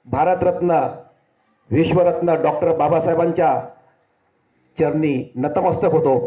Bharat Ratna विश्वरत्न doctor बाबासाहेबांच्या चरणी नतमस्तक होतो।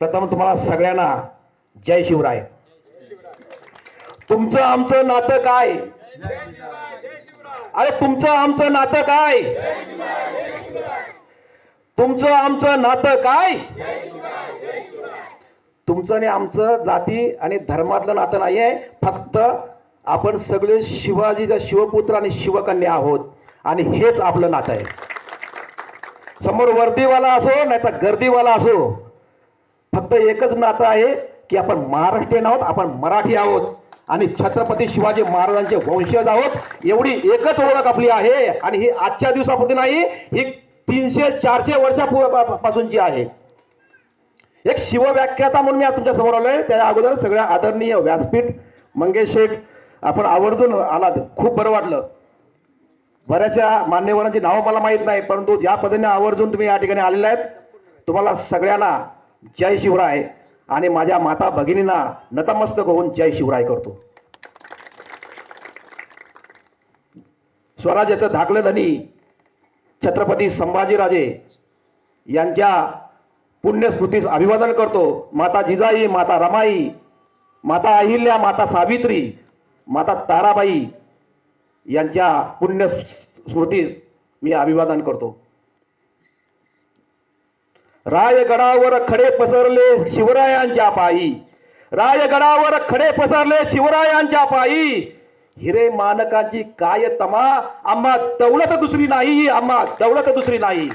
प्रथम तुम्हाला सगळ्यांना जय शिवराय। तुमचं आमचं नातं काय? अरे तुमचं आमचं नातं काय? तुमचं आमचं नातं काय? तुमचं आणि आमचं जाती आणि धर्मातलं नातं नाहीये, फक्त आपण सगळे शिवाजीचा शिवपुत्र आणि शिवकन्या आहोत आणि हेच आपलं नातं आहे। समोर वर्दीवाला असो नाही तर गर्दीवाला असो, फक्त एकच नातं आहे की आपण महाराष्ट्रीयन आहोत, आपण मराठी आहोत आणि छत्रपती शिवाजी महाराजांचे वंशज आहोत। एवढी एकच ओळख आपली आहे आणि ही आजच्या दिवसापुरती नाही, ही 300-400 वर्षापासूनची आहे। एक शिवव्याख्याता म्हणून मी आज तुमच्या समोर आलोय। त्या अगोदर सगळ्या आदरणीय व्यासपीठ मंगेश शेठ आपण आवर्जून आलात, खूप बरं वाटलं। बऱ्याचशा मान्यवरांची नावं मला माहीत नाही, परंतु ज्या पद्धतीने आवर्जून तुम्ही या ठिकाणी आलेले आहेत, तुम्हाला सगळ्यांना जय शिवराय आणि माझ्या माता भगिनींना नतमस्तक होऊन जय शिवराय करतो। स्वराज्याचं धाकलं धनी छत्रपती संभाजीराजे यांच्या पुण्यस्मृतीस अभिवादन करतो। माता जिजाई, माता रमाई, माता अहिल्या, माता सावित्री, माता ताराबाई यांच्या पुण्यस्मृतीस मी अभिवादन करतो। रायगडावर खडे पसरले शिवरायांच्या पायी, रायगडावर खडे पसरले शिवरायांच्या पायी, हिरे मानकाची काय तमा, आम्हा दौलत दुसरी नाही, आम्हा दौलत दुसरी नाही।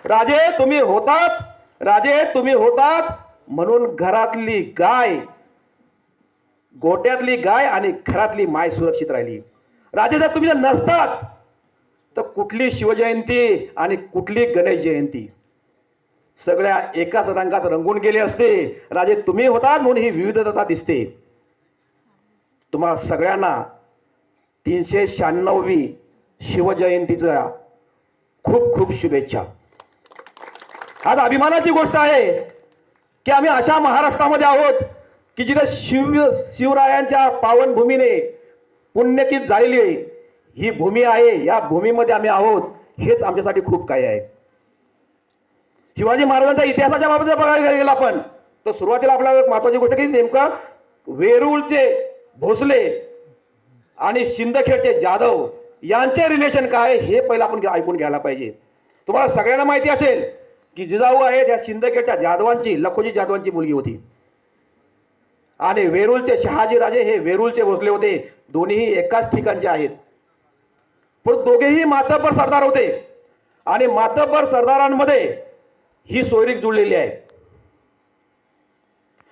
राजे तुम्ही होतात, राजे तुम्ही होतात म्हणून घरातली गाय, गोट्यातली गाय आणि घरातली माय सुरक्षित राहिली। राजे जर तुम्ही नसतात तर कुठली शिवजयंती आणि कुठली गणेश जयंती, सगळ्या एकाच रंगात रंगून गेले असते। राजे तुम्ही होतात म्हणून ही विविधता दिसते। तुम्हाला सगळ्यांना 396वी शिवजयंतीच्या खूप खूप शुभेच्छा। आज अभिमानाची गोष्ट आहे की आम्ही अशा महाराष्ट्रामध्ये आहोत की जिथे शिवरायांच्या पावनभूमीने पुण्यकीत झालेली ही भूमी आहे। या भूमीमध्ये आम्ही आहोत, हेच आमच्यासाठी खूप काही आहे। शिवाजी महाराजांच्या इतिहासाच्या बाबतीत बघायला गेलं आपण तर सुरुवातीला आपल्याला एक महत्त्वाची गोष्ट की नेमका वेरूळचे भोसले आणि सिंदखेडचे जाधव यांचे रिलेशन काय हे पहिलं आपण ऐकून घ्यायला पाहिजे। तुम्हाला सगळ्यांना माहिती असेल की जिजाऊ आहे त्या सिंदखेडच्या जाधवांची, लखोजी जाधवांची मुलगी होती आणि वेरूळचे शहाजी राजे हे वेरूळचे भोसले होते। दोन्हीही एकाच ठिकाणचे आहेत, पण दोघेही मातब्बर सरदार होते आणि मातब्बर सरदारांमध्ये ही सोयरीक जुळलेली आहे।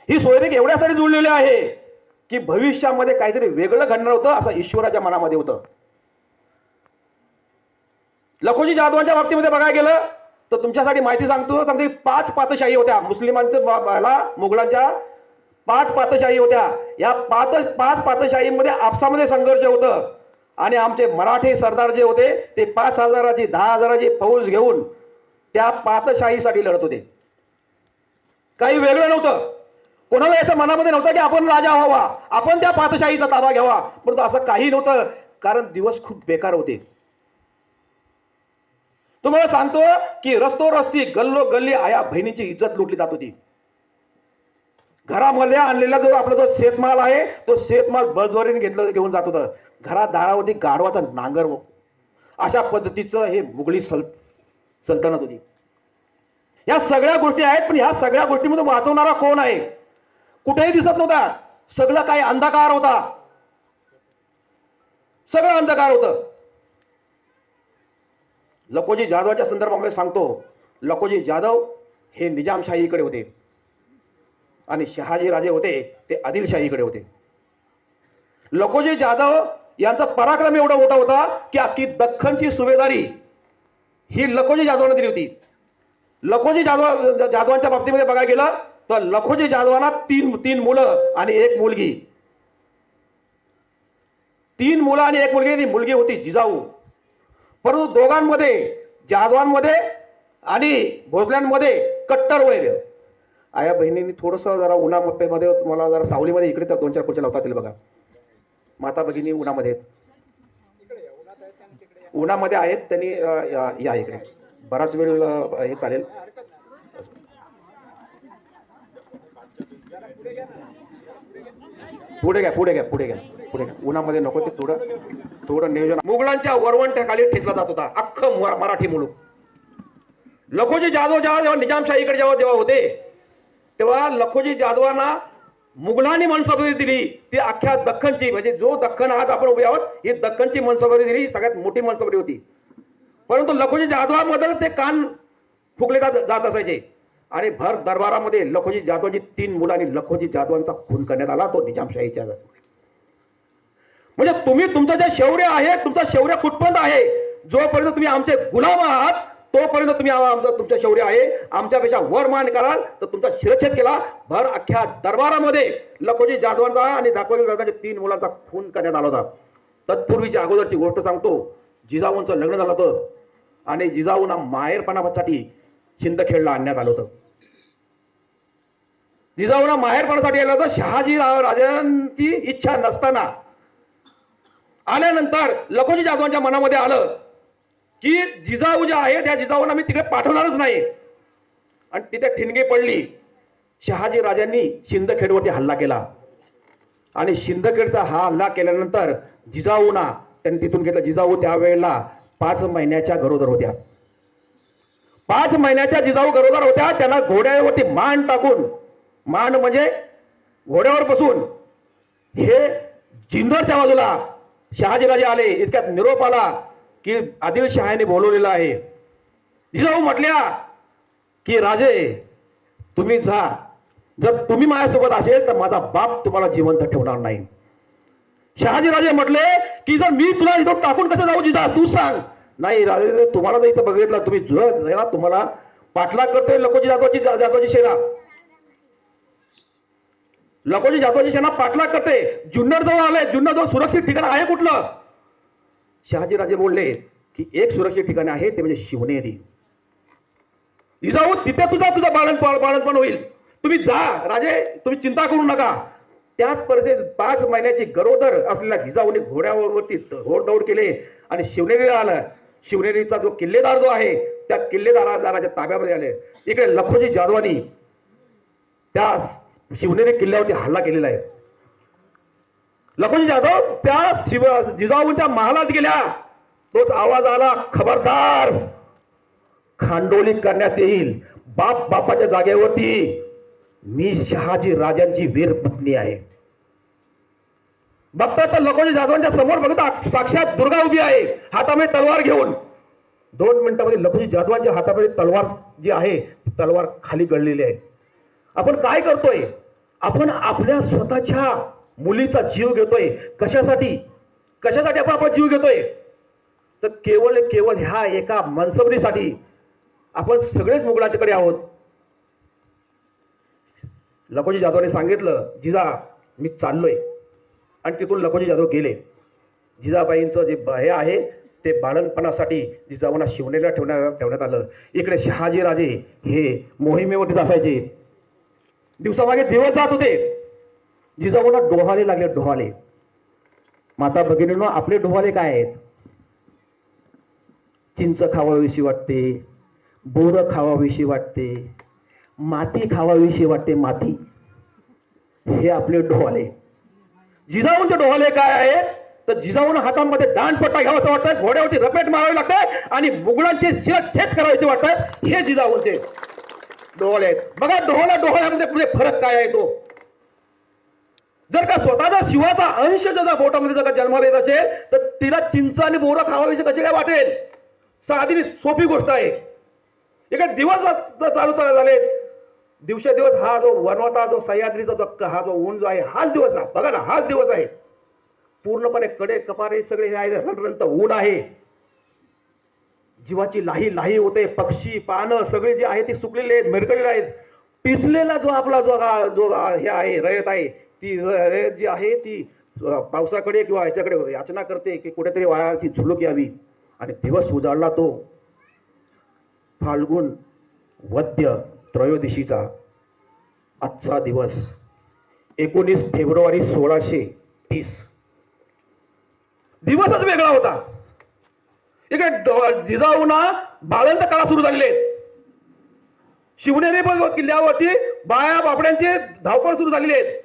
ही सोयरीक एवढ्यासाठी जुळलेली आहे की भविष्यामध्ये काहीतरी वेगळं घडणार होतं असं ईश्वराच्या मनामध्ये होतं। लखोजी जाधवांच्या बाबतीमध्ये बघायला गेलं तर तुमच्यासाठी माहिती सांगतो 5 पातशाही होत्या। मुस्लिमांच्या मुघलांच्या 5 पातशाही होत्या। या 5 पातशाहीमध्ये आपसामध्ये संघर्ष होतं आणि आमचे मराठी सरदार जे होते ते 5,000ची 10,000ची फौज घेऊन त्या पातशाहीसाठी लढत होते। काही वेगळं नव्हतं, कोणाला याचं मनामध्ये नव्हतं की आपण राजा व्हावा, आपण त्या पातशाहीचा ताबा घ्यावा, परंतु असं काही नव्हतं कारण दिवस खूप बेकार होते। तुम्हाला सांगतो की रस्ती गल्लो गल्ली आया बहिणीची इज्जत लुटली जात होती। घरामध्ये आणलेला जो आपला जो शेतमाल आहे तो शेतमाल बळजबरीने घेऊन जात होतं। घरात दारावरती गाढवाचा नांगर, अशा पद्धतीचं हे मुघली सल्तनत होती। या सगळ्या गोष्टी आहेत, पण ह्या सगळ्या गोष्टींमधून वाचवणारा कोण आहे कुठेही दिसत नव्हता। सगळं काही अंधकार होता, सगळं अंधकार होतं। लखोजी जाधवाच्या संदर्भामध्ये सांगतो, लखोजी जाधव हे निजामशाहीकडे होते आणि शहाजी राजे होते ते आदिलशाहीकडे होते। लखोजी जाधव यांचा पराक्रम एवढा मोठा होता की अख्खी दख्खनची सुभेदारी ही लखोजी जाधवांना दिली होती। लखोजी जाधवांच्या बाबतीमध्ये बघायला गेलं तर लखोजी जाधवांना तीन मुलं आणि एक मुलगी, 3 मुलं आणि एक मुलगी। मुलगी होती जिजाऊ, परंतु दोघांमध्ये जाधवांमध्ये आणि भोसल्यांमध्ये कट्टर वैर। आया बहिणींनी थोडंसं जरा उन्हामध्ये मला जरा सावलीमध्ये इकडे तर 2-4 खुर्च्या लावता येतील बघा। माता भगिनी उन्हामध्ये आहेत, उन्हामध्ये आहेत. त्यांनी या इकडे बराच वेळ हे चालेल. पुढे घ्या पुढे घ्या पुढे घ्या पुढे घ्या. उन्हामध्ये नको ते थोडं नियोजन. मुघलांच्या वरवंट्याखाली ठेचला जात होता अख्खं मराठी मुलूक. लखोजी जाधव जेव्हा निजामशाहीकडे जेव्हा होते तेव्हा लखोजी जाधवांना मुघलांनी मनसबदारी दिली. ती अख्ख्या दख्खनची, म्हणजे जो दख्खन आज आपण उभे आहोत, ही दख्खनची मनसबदारी दिली. सगळ्यात मोठी मनसबदारी होती. परंतु लखोजी जाधवांबद्दल ते कान फुकले जात असायचे आणि भर दरबारामध्ये लखोजी जाधवाची 3 मुलांनी लखोजी जाधवांचा खून करण्यात आला, तो निजामशाहीच्या. म्हणजे तुम्ही तुमचं जे शौर्य आहे, तुमचं शौर्य कुठपर्यंत आहे, जोपर्यंत तुम्ही आमचे गुलाम आहात तोपर्यंत तुम्ही तुमचं शौर्य आहे. आमच्यापेक्षा वर मान कराल तर तुमचा शिरच्छेद केला. भर अख्ख्या दरबारामध्ये लखोजी जाधवांचा आणि दाखवली जाधवांच्या 3 मुलांचा खून करण्यात आला होता. तत्पूर्वीच्या अगोदरची गोष्ट सांगतो. जिजाऊंचं लग्न झालं होतं आणि जिजाऊंना माहेरपणासाठी सिंदखेडला आणण्यात आलं होतं. जिजाऊंना माहेरपणासाठी आलं होतं. शहाजी राजांची इच्छा नसताना आल्यानंतर लखोजी जाधवांच्या मनामध्ये आलं की जिजाऊ जे आहे त्या जिजाऊंना मी तिकडे पाठवणारच नाही. आणि तिथे ठिणगी पडली. शहाजी राजांनी सिंदखेडवरती हल्ला केला आणि सिंदखेडचा हा हल्ला केल्यानंतर जिजाऊंना त्यांनी तिथून घेतलं. जिजाऊ त्यावेळेला 5 महिन्याच्या गरोदर होत्या. 5 महिन्याच्या जिजाऊ गरोदर होत्या. त्यांना घोड्यावरती मान टाकून, मान म्हणजे घोड्यावर बसून, हे जिंदरच्या बाजूला शहाजीराजे आले. इतक्यात निरोप आला की आदिलशहाने बोलवलेलं आहे. जिजाऊ म्हटल्या की राजे तुम्ही जा, जर तुम्ही माझ्यासोबत असेल तर माझा बाप तुम्हाला जिवंत ठेवणार नाही. शहाजीराजे म्हटले की जर मी तुला इथं टाकून कसं जाऊ जिजा, तू सांग. नाही राजे, तुम्हाला जर इथं बघितलं, तुम्ही जरा तुम्हाला पाठलाग करतोय लखोजी जाधवाची सेना. लखोजी जाधवाची सेना पाठलाग करते. जुन्नर जवळ आले. जुन्नर जवळ सुरक्षित ठिकाण आहे कुठलं? शहाजीराजे बोलले की एक सुरक्षित ठिकाण आहे, ते म्हणजे शिवनेरी. जिजाऊ तिथे तुझा बाळणपण होईल, तुम्ही जा राजे, तुम्ही चिंता करू नका. त्याच परिस्थितीत 5 महिन्याची गरोदर असलेल्या जिजाऊने घोड्यावरती घोडदौड केले आणि शिवनेरीला आलं. शिवनेरीचा जो किल्लेदार जो आहे त्या किल्लेदाराच्या ताब्यामध्ये आले. इकडे लखोजी जाधवांनी त्या शिवनेरी किल्ल्यावरती हल्ला केलेला आहे. लखोजी जाधव त्या जिजाऊंच्या महालात गेल्या. तोच आवाज आला, खबरदार, खांडोली करण्यात येईल. बापाच्या जागेवरती मी शहाजी राजांची वीर पत्नी आहे. बघता तर लखोजी जाधवांच्या समोर बघता साक्षात दुर्गा उभी आहे हातामध्ये तलवार घेऊन. 2 मिनिटांमध्ये लखोजी जाधवांच्या हातामध्ये तलवार जी आहे तलवार खाली गळलेली आहे. आपण काय करतोय? आपण आपल्या स्वतःच्या मुलीचा जीव घेतोय. कशासाठी आपण आपला जीव घेतोय? तर केवळ ह्या एका मनसबरीसाठी. आपण सगळेच मुघलांच्याकडे आहोत. लखोजी जाधवने सांगितलं, जिजा मी चाललोय. आणि तिथून लखोजी जाधव गेले. जिजाबाईंचं जे हे आहे ते बाळणपणासाठी जिजाऊंना शिवनेरीला ठेवण्यात आलं. इकडे शहाजीराजे हे मोहिमेवरतीच असायचे. दिवसामागे दिवस जात होते. जिजाऊंना डोहाळे लागले, डोहाळे. माता भगिनींनो, आपले डोहाळे काय आहेत? चिंच खावावीशी वाटते, बोरं खावावीशी वाटते, माती खावावीशी वाटते, माती. हे आपले डोहाळे. जिजाऊंचे डोहाळे काय आहे? तर जिजाऊंना हातामध्ये दांडपट्टा घ्यावासा वाटतं, घोड्यावरती रपेट मारावी लागते आणि मुघलांचे शिरच्छेद करायचे वाटतात. हे जिजाऊंचे डोहाळे आहेत. बघा डोहाळ्यामध्ये पुढे फरक काय आहे तो. जर का स्वतःचा शिवाचा अंश जर पोटामध्ये जर का जन्माला येत असेल तर तिला चिंच आणि बोरं खावावीशी कशी काय वाटेल? साधी सोपी गोष्ट आहे. एका दिवस चालू झाले, दिवसेदिवस हा जो वनवटा, जो सह्याद्रीचा जो हा जो ऊन जो आहे, हाच दिवस आहे. बघा ना, हाच दिवस आहे. पूर्णपणे कडे कपारे सगळे हे आहे, रणरणत ऊन आहे. जीवाची लाही होते. पक्षी पानं सगळे जे आहे ती सुकलेली आहेत, मेरकलेले आहेत. पिचलेला जो आपला जो हे आहे, रयत आहे, ती रयत जी आहे ती पावसाकडे किंवा ह्याच्याकडे याचना करते की कुठेतरी वायाची झुळूक यावी. आणि दिवस उजाडला तो फाल्गुन वद्य त्रयोदशीचा आजचा दिवस 19 फेब्रुवारी 1630. दिवसच वेगळा होता. इकडे जिजाऊना बाळंत काळा सुरू झालेले आहेत. शिवनेरी किल्ल्यावरती बाया बापड्यांचे धावपळ सुरू झालेली आहेत.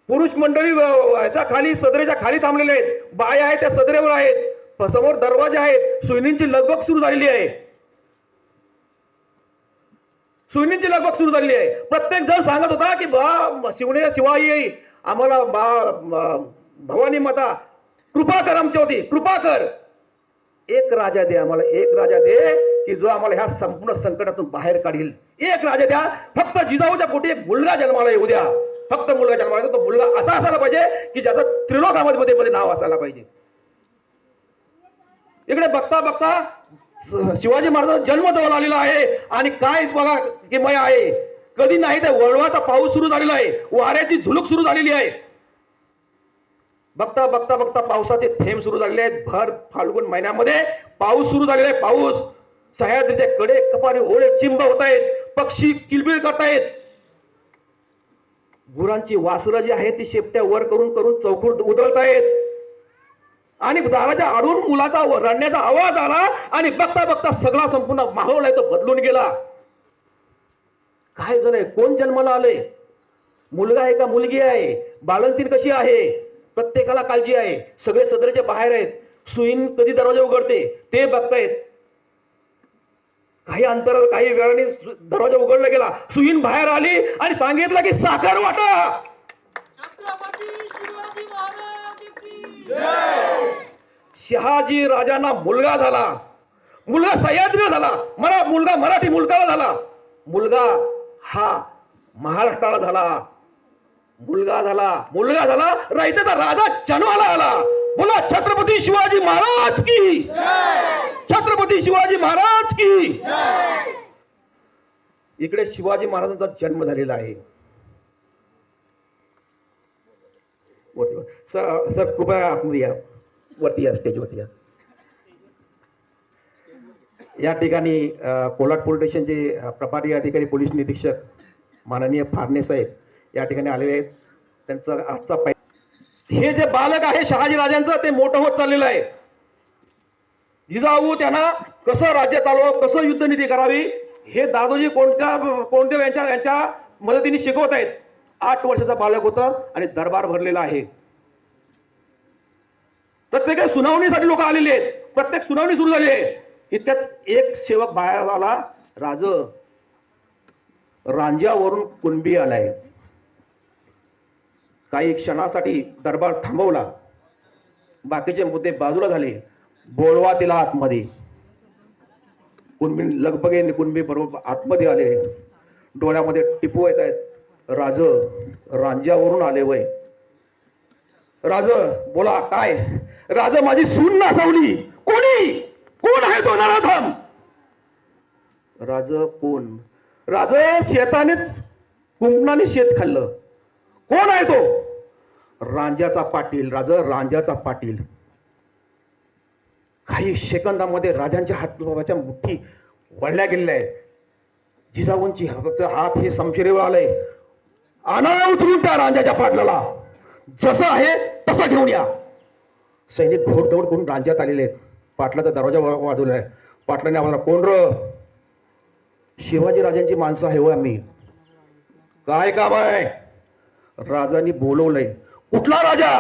पुरुष मंडळी याच्या खाली सदरेच्या खाली थांबलेले आहेत. बाया आहेत त्या सदरेवर आहेत. समोर दरवाजे आहेत. सुईणींची लगबग सुरू झालेली आहे. सुईणींची लगबग सुरू झालेली आहे. प्रत्येक जण सांगत होता की बा शिवाई आम्हाला भवानी माता कृपा कर आमच्यावरती, कृपा कर. एक राजा दे आम्हाला, एक राजा दे की जो आम्हाला ह्या संपूर्ण संकटातून बाहेर काढील. एक राजा द्या. फक्त जिजाऊच्या पोटी एक मुलगा जन्माला येऊ द्या. फक्त मुलगा जन्माला. तो मुलगा असा असायला पाहिजे की ज्याचं त्रिलोकामध्ये मध्ये नाव असायला पाहिजे. इकडे बघता बघता शिवाजी महाराजांचा जन्म जवळ आलेला आहे आणि काय बघा किमया आहे. कधी नाही तर वळवाचा पाऊस सुरू झालेला आहे. वाऱ्याची झुलूक सुरू झालेली आहे. बघता बघता बघता पावसाचे थेंब सुरू झालेले आहेत. भर फाल्गुन महिन्यामध्ये पाऊस सुरू झालेला आहे. पाऊस सह्याद्रीचे कडे कपारी ओळे चिंब होत आहेत. पक्षी किलबिल करतायत. गुरांची वासरं जी आहेत ती शेपट्या वर करून करून चौकूर उधळतायत. आणि दाराच्या आडून मुलाचा रडण्याचा आवाज आला आणि बघता बघता सगळा संपूर्ण माहोल आहे तो बदलून गेला. काय झालंय? कोण जन्माला आलंय? मुलगा आहे का मुलगी आहे? बाळंतीण कशी आहे? प्रत्येकाला काळजी आहे. सगळे सदरेच्या बाहेर आहेत. सुईण कधी दरवाजा उघडते ते बघतायत. काही अंतरावर काही वेळाने दरवाजा उघडला गेला. सुईण बाहेर आली आणि सांगितलं की साखर वाटा. शहाजी राजांना मुलगा झाला. मुलगा सह्याद्री झाला. मुलगा मराठी मुलगाला झाला. मुलगा हा महाराष्ट्राला झाला. मुलगा झाला रायतेचा राजा जन्माला आला. बोला छत्रपती शिवाजी महाराज की. छत्रपती शिवाजी महाराज की. इकडे शिवाजी महाराजांचा जन्म झालेला आहे. सर कृपया आपण या वरती या, स्टेजवरती या. या ठिकाणी कोल्हाट पोलीस स्टेशनचे प्रभारी अधिकारी पोलीस निरीक्षक माननीय फारणे साहेब या ठिकाणी आलेले आहेत. त्यांचा आजचा हे जे बालक आहे शहाजी राजांचं ते मोठं होत चाललेलं आहे. जिजाऊ त्यांना कसं राज्य चालवावं, कसं युद्धनीती करावी हे दादोजी कोंडदेव यांच्या मदतीने शिकवत आहेत. 8 वर्षाचा बालक होता आणि दरबार भरलेला आहे. प्रत्येक सुनावणीसाठी लोक आलेले आहेत. प्रत्येक सुनावणी सुरू झाली आहे. इतक्यात एक सेवक बाहेर आला. रांज्यावरून कुणबी आलाय. काही क्षणासाठी दरबार थांबवला. बाकीचे मुद्दे बाजूला झाले. बोलवा तिला आतमध्ये. कुणबी लगबगेने कुणबी बरोबर आतमध्ये आले. डोळ्यामध्ये टिपू येत आहेत. रांज्यावरून आले वय. बोला काय? माझी सून नासवली. कोण आहे तो नराधम? कोण? शेताने कुंपणाने शेत खाल्लं. कोण आहे तो? रांजाचा पाटील. काही सेकंदामध्ये राजांच्या हाताच्या मुठी वळल्या गेलेल्या आहेत. जिजाऊंची हात हे समशिरेवर आलंय. आणा उचलून त्या रांजाच्या पाटलाला. जसं आहे तसं घेऊन या. सैनिक घोडदौड करून रांज्यात आलेले आहेत. पाटलाचा दरवाजा वाजवलाय. पाटलाने आम्हाला कोण र? शिवाजी राजांची माणसं आहे हो आम्ही. काय काम आहे? राजांनी बोलवलंय. कुठला राजा?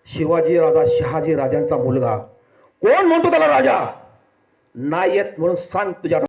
शिवाजी राजा शहाजी राजांचा मुलगा. कोण म्हणतो त्याला राजा? नाही येत म्हणून सांग तुझ्या